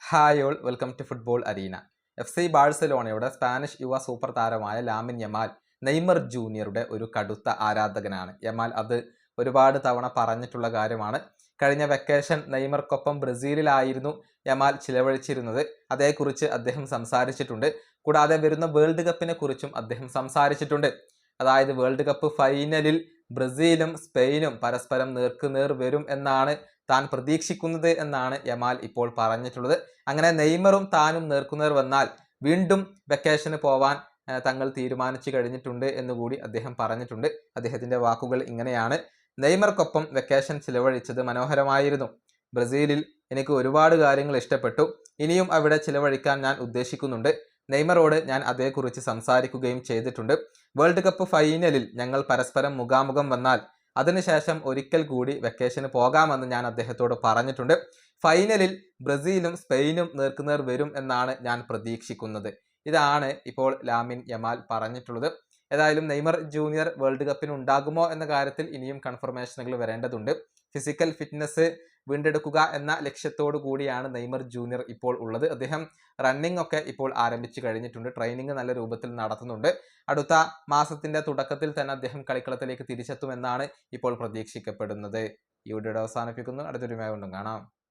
Hi all welcome to football arena. FC ബാഴ്സലോണയുടെ Spanish യുവ super താരമായ ലാമിൻ യമാൽ നെയ്മർ ജൂനിയറുടെ ഒരു കടുത്ത ആരാധകനാണ്. യമാൽ അത് ഒരുപാട് തവണ പറഞ്ഞിട്ടുള്ള കാര്യമാണ്. കഴിഞ്ഞ വെക്കേഷൻ നെയ്മർക്കൊപ്പം ബ്രസീലിലായിരുന്നു യമാൽ ചിലവഴിച്ചിരുന്നത്. അതേക്കുറിച്ച് അദ്ദേഹം സംസാരിച്ചിട്ടുണ്ട്. കൂടാതെ വരുന്ന വേൾഡ് കപ്പിനെ കുറിച്ചും അദ്ദേഹം സംസാരിച്ചിട്ടുണ്ട്. അതായത് വേൾഡ് കപ്പ് ഫൈനലിൽ ബ്രസീലും സ്പെയിനും പരസ്പരം നേർക്കുനേർ വരും എന്നാണ് താൻ പ്രതീക്ഷിക്കുന്നത് എന്നാണ് യമാൽ ഇപ്പോൾ പറഞ്ഞിട്ടുള്ളത്. അങ്ങനെ നെയ്മറും താനും നേർക്കുനേർ വന്നാൽ വീണ്ടും വെക്കേഷന് പോവാൻ തങ്ങൾ തീരുമാനിച്ചു കഴിഞ്ഞിട്ടുണ്ട് എന്നുകൂടി അദ്ദേഹം പറഞ്ഞിട്ടുണ്ട്. അദ്ദേഹത്തിന്റെ വാക്കുകൾ ഇങ്ങനെയാണ്: നെയ്മർക്കൊപ്പം വെക്കേഷൻ ചിലവഴിച്ചത് മനോഹരമായിരുന്നു. ബ്രസീലിൽ എനിക്ക് ഒരുപാട് കാര്യങ്ങൾ ഇഷ്ടപ്പെട്ടു. ഇനിയും അവിടെ ചിലവഴിക്കാൻ ഞാൻ ഉദ്ദേശിക്കുന്നുണ്ട്. നെയ്മറോട് ഞാൻ അതേക്കുറിച്ച് സംസാരിക്കുകയും ചെയ്തിട്ടുണ്ട്. വേൾഡ് കപ്പ് ഫൈനലിൽ ഞങ്ങൾ പരസ്പരം മുഖാമുഖം വന്നാൽ അതിനുശേഷം ഒരിക്കൽ കൂടി വെക്കേഷന് പോകാമെന്ന് ഞാൻ അദ്ദേഹത്തോട് പറഞ്ഞിട്ടുണ്ട്. ഫൈനലിൽ ബ്രസീലും സ്പെയിനും നേർക്കുനേർ വരും എന്നാണ് ഞാൻ പ്രതീക്ഷിക്കുന്നത്. ഇതാണ് ഇപ്പോൾ ലാമിൻ യമാൽ പറഞ്ഞിട്ടുള്ളത്. ഏതായാലും നെയ്മർ ജൂനിയർ വേൾഡ് കപ്പിന് ഉണ്ടാകുമോ എന്ന കാര്യത്തിൽ ഇനിയും കൺഫർമേഷനുകൾ വരേണ്ടതുണ്ട്. ഫിസിക്കൽ ഫിറ്റ്നസ് വീണ്ടെടുക്കുക എന്ന ലക്ഷ്യത്തോടു കൂടിയാണ് നെയ്മർ ജൂനിയർ ഇപ്പോൾ ഉള്ളത്. അദ്ദേഹം റണ്ണിംഗ് ഒക്കെ ഇപ്പോൾ ആരംഭിച്ചു കഴിഞ്ഞിട്ടുണ്ട്. ട്രെയിനിങ് നല്ല രൂപത്തിൽ നടത്തുന്നുണ്ട്. അടുത്ത മാസത്തിന്റെ തുടക്കത്തിൽ തന്നെ അദ്ദേഹം കളിക്കളത്തിലേക്ക് തിരിച്ചെത്തുമെന്നാണ് ഇപ്പോൾ പ്രതീക്ഷിക്കപ്പെടുന്നത്. ഈ വീഡിയോ അവസാനിപ്പിക്കുന്നു. അടുത്തൊരു വീഡിയോയിൽ കാണാം.